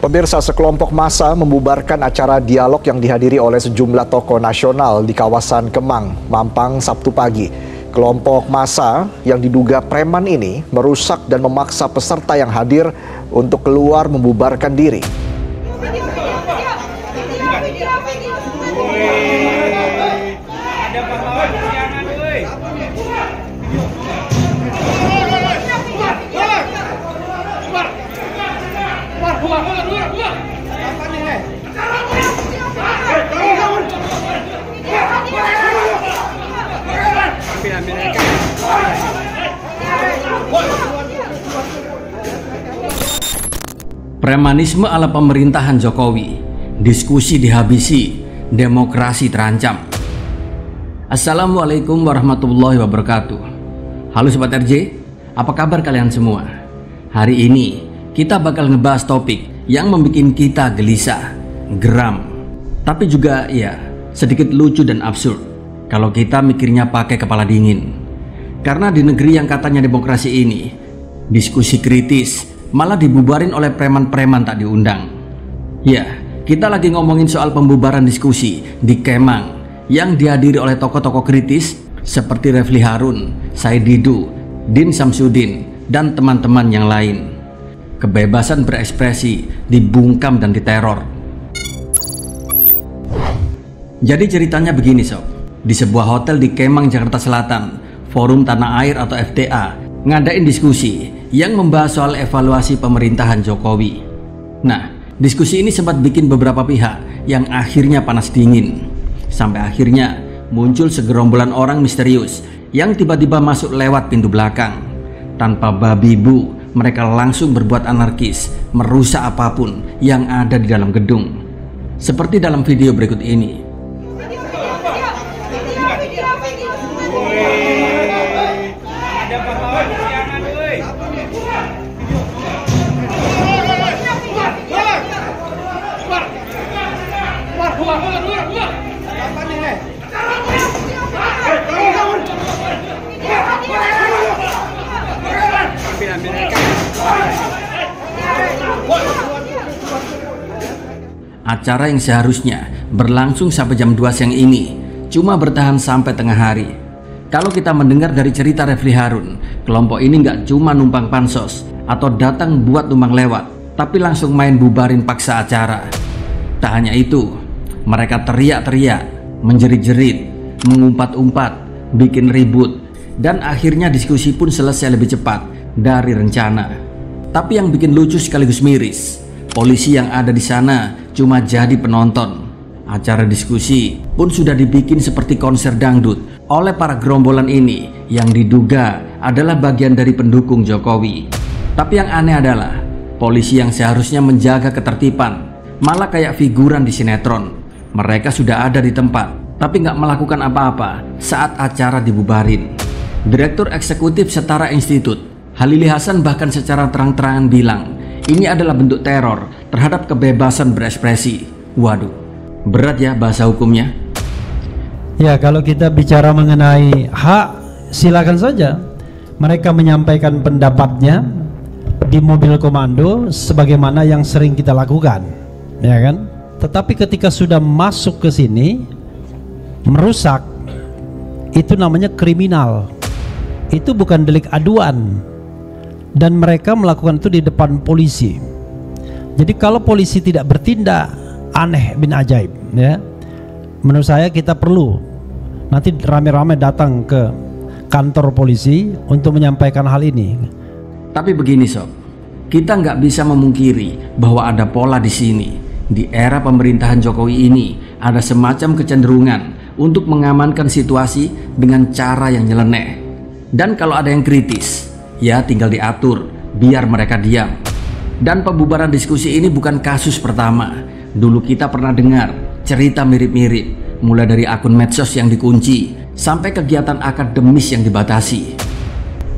Pemirsa, sekelompok massa membubarkan acara dialog yang dihadiri oleh sejumlah tokoh nasional di kawasan Kemang, Mampang, Sabtu pagi. Kelompok massa yang diduga preman ini merusak dan memaksa peserta yang hadir untuk keluar membubarkan diri. Premanisme ala pemerintahan Jokowi, diskusi dihabisi, demokrasi terancam. Assalamualaikum warahmatullahi wabarakatuh. Halo Sobat RJ, apa kabar kalian semua? Hari ini kita bakal ngebahas topik yang membuat kita gelisah, geram, tapi juga ya sedikit lucu dan absurd kalau kita mikirnya pakai kepala dingin. Karena di negeri yang katanya demokrasi ini, diskusi kritis malah dibubarin oleh preman-preman tak diundang. Ya, kita lagi ngomongin soal pembubaran diskusi di Kemang yang dihadiri oleh tokoh-tokoh kritis seperti Refli Harun, Said Didu, Din Samsudin, dan teman-teman yang lain. Kebebasan berekspresi dibungkam dan diteror. Jadi ceritanya begini sob, di sebuah hotel di Kemang, Jakarta Selatan, Forum Tanah Air atau FDA ngadain diskusi yang membahas soal evaluasi pemerintahan Jokowi. Nah, diskusi ini sempat bikin beberapa pihak yang akhirnya panas dingin. Sampai akhirnya muncul segerombolan orang misterius yang tiba-tiba masuk lewat pintu belakang. Tanpa babi bu, mereka langsung berbuat anarkis, merusak apapun yang ada di dalam gedung. Seperti dalam video berikut ini. Acara yang seharusnya berlangsung sampai jam 2 siang ini cuma bertahan sampai tengah hari. Kalau kita mendengar dari cerita Refli Harun, kelompok ini nggak cuma numpang pansos atau datang buat numpang lewat, tapi langsung main bubarin paksa acara. Tak hanya itu, mereka teriak-teriak, menjerit-jerit, mengumpat-umpat, bikin ribut, dan akhirnya diskusi pun selesai lebih cepat dari rencana. Tapi yang bikin lucu sekaligus miris, polisi yang ada di sana cuma jadi penonton. Acara diskusi pun sudah dibikin seperti konser dangdut oleh para gerombolan ini yang diduga adalah bagian dari pendukung Jokowi. Tapi yang aneh adalah polisi yang seharusnya menjaga ketertiban malah kayak figuran di sinetron. Mereka sudah ada di tempat tapi nggak melakukan apa-apa saat acara dibubarin. Direktur Eksekutif Setara Institut, Halili Hasan, bahkan secara terang-terangan bilang ini adalah bentuk teror terhadap kebebasan berekspresi. Waduh, berat ya bahasa hukumnya. Ya, kalau kita bicara mengenai hak, silakan saja mereka menyampaikan pendapatnya di mobil komando sebagaimana yang sering kita lakukan, ya kan? Tetapi ketika sudah masuk ke sini merusak, itu namanya kriminal. Itu bukan delik aduan. Dan mereka melakukan itu di depan polisi. Jadi kalau polisi tidak bertindak, aneh bin ajaib, ya. Menurut saya kita perlu nanti rame-rame datang ke kantor polisi untuk menyampaikan hal ini. Tapi begini sob, kita nggak bisa memungkiri bahwa ada pola di sini. Di era pemerintahan Jokowi ini ada semacam kecenderungan untuk mengamankan situasi dengan cara yang nyeleneh. Dan kalau ada yang kritis, ya tinggal diatur biar mereka diam. Dan pembubaran diskusi ini bukan kasus pertama. Dulu kita pernah dengar cerita mirip-mirip, mulai dari akun medsos yang dikunci sampai kegiatan akademis yang dibatasi.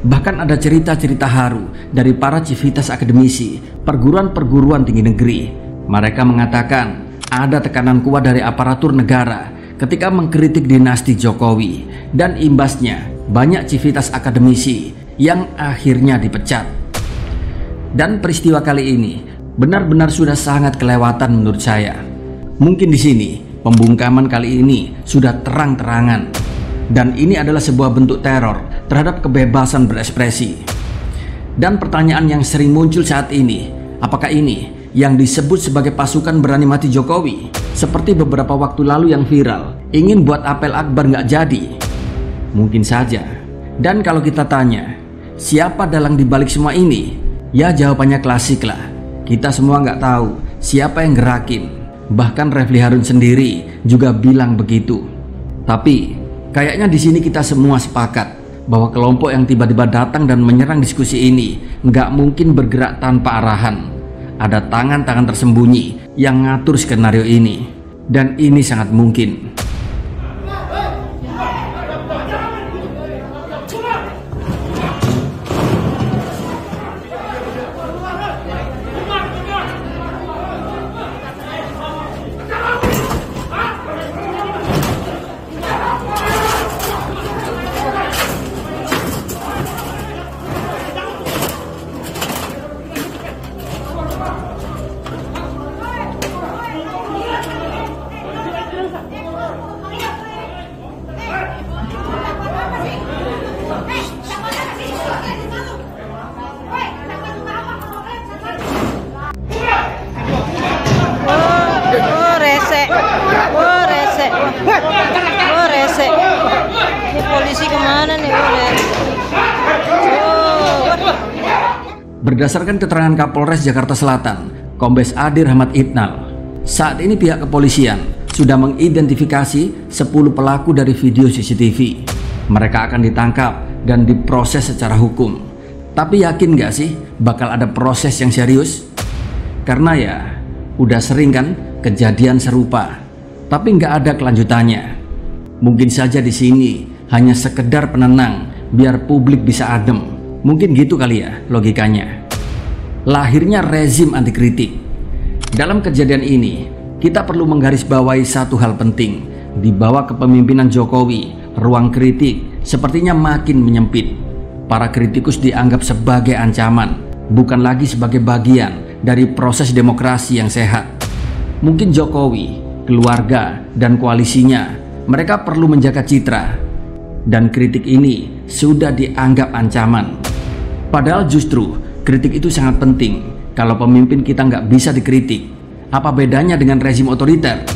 Bahkan ada cerita-cerita haru dari para civitas akademisi perguruan-perguruan tinggi negeri. Mereka mengatakan ada tekanan kuat dari aparatur negara ketika mengkritik dinasti Jokowi, dan imbasnya banyak civitas akademisi yang akhirnya dipecat. Dan peristiwa kali ini benar-benar sudah sangat kelewatan menurut saya. Mungkin di sini pembungkaman kali ini sudah terang-terangan, dan ini adalah sebuah bentuk teror terhadap kebebasan berekspresi. Dan pertanyaan yang sering muncul saat ini, apakah ini yang disebut sebagai pasukan berani mati Jokowi? Seperti beberapa waktu lalu yang viral, ingin buat apel akbar nggak jadi? Mungkin saja. Dan kalau kita tanya, siapa dalang dibalik semua ini? Ya jawabannya klasik lah. Kita semua nggak tahu siapa yang gerakin. Bahkan Refli Harun sendiri juga bilang begitu. Tapi kayaknya di sini kita semua sepakat bahwa kelompok yang tiba-tiba datang dan menyerang diskusi ini nggak mungkin bergerak tanpa arahan. Ada tangan-tangan tersembunyi yang ngatur skenario ini, dan ini sangat mungkin. Rese. Ini polisi kemana nih? Berdasarkan keterangan Kapolres Jakarta Selatan, Kombes Adi Rahmat Itnal, saat ini pihak kepolisian sudah mengidentifikasi 10 pelaku dari video CCTV. Mereka akan ditangkap dan diproses secara hukum. Tapi yakin gak sih bakal ada proses yang serius? Karena ya udah sering kan kejadian serupa, tapi nggak ada kelanjutannya. Mungkin saja di sini hanya sekedar penenang biar publik bisa adem. Mungkin gitu kali ya logikanya. Lahirnya rezim anti kritik. Dalam kejadian ini kita perlu menggarisbawahi satu hal penting. Di bawah kepemimpinan Jokowi, ruang kritik sepertinya makin menyempit. Para kritikus dianggap sebagai ancaman, bukan lagi sebagai bagian dari proses demokrasi yang sehat. Mungkin Jokowi, keluarga, dan koalisinya, mereka perlu menjaga citra. Dan kritik ini sudah dianggap ancaman. Padahal justru kritik itu sangat penting. Kalau pemimpin kita nggak bisa dikritik, apa bedanya dengan rezim otoriter?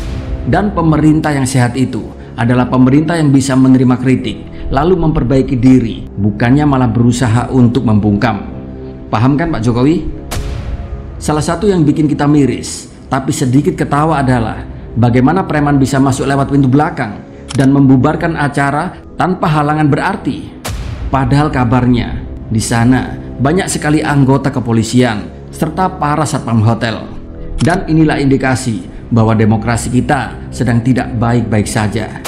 Dan pemerintah yang sehat itu adalah pemerintah yang bisa menerima kritik lalu memperbaiki diri, bukannya malah berusaha untuk membungkam. Paham kan Pak Jokowi? Salah satu yang bikin kita miris tapi sedikit ketawa adalah bagaimana preman bisa masuk lewat pintu belakang dan membubarkan acara tanpa halangan berarti. Padahal kabarnya di sana banyak sekali anggota kepolisian serta para satpam hotel. Dan inilah indikasi bahwa demokrasi kita sedang tidak baik-baik saja.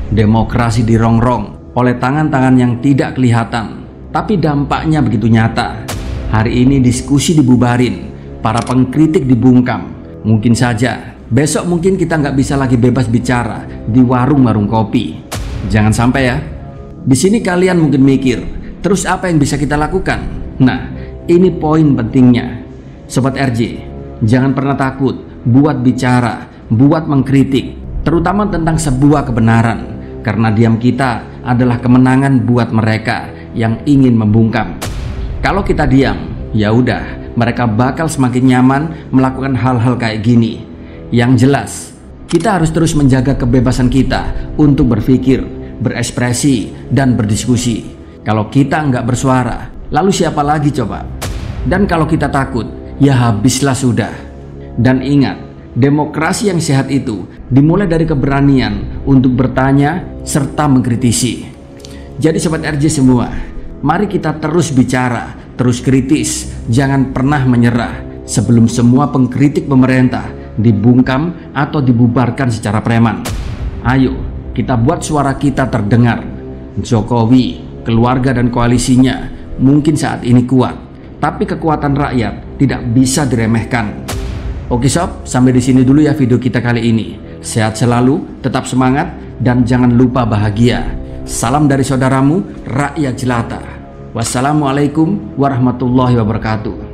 Demokrasi dirongrong oleh tangan-tangan yang tidak kelihatan, tapi dampaknya begitu nyata. Hari ini diskusi dibubarin, para pengkritik dibungkam. Mungkin saja besok mungkin kita nggak bisa lagi bebas bicara di warung-warung kopi. Jangan sampai ya. Di sini kalian mungkin mikir, terus apa yang bisa kita lakukan? Nah, ini poin pentingnya. Sobat RJ, jangan pernah takut buat bicara, buat mengkritik, terutama tentang sebuah kebenaran. Karena diam kita adalah kemenangan buat mereka yang ingin membungkam. Kalau kita diam, ya udah, mereka bakal semakin nyaman melakukan hal-hal kayak gini. Yang jelas, kita harus terus menjaga kebebasan kita untuk berpikir, berekspresi, dan berdiskusi. Kalau kita nggak bersuara, lalu siapa lagi coba? Dan kalau kita takut, ya habislah sudah. Dan ingat, demokrasi yang sehat itu dimulai dari keberanian untuk bertanya serta mengkritisi. Jadi Sobat RJ semua, mari kita terus bicara, terus kritis, jangan pernah menyerah sebelum semua pengkritik pemerintah dibungkam atau dibubarkan secara preman. Ayo, kita buat suara kita terdengar. Jokowi, keluarga dan koalisinya mungkin saat ini kuat, tapi kekuatan rakyat tidak bisa diremehkan. Oke sob, sampai di sini dulu ya video kita kali ini. Sehat selalu, tetap semangat, dan jangan lupa bahagia. Salam dari saudaramu, rakyat jelata. Wassalamualaikum warahmatullahi wabarakatuh.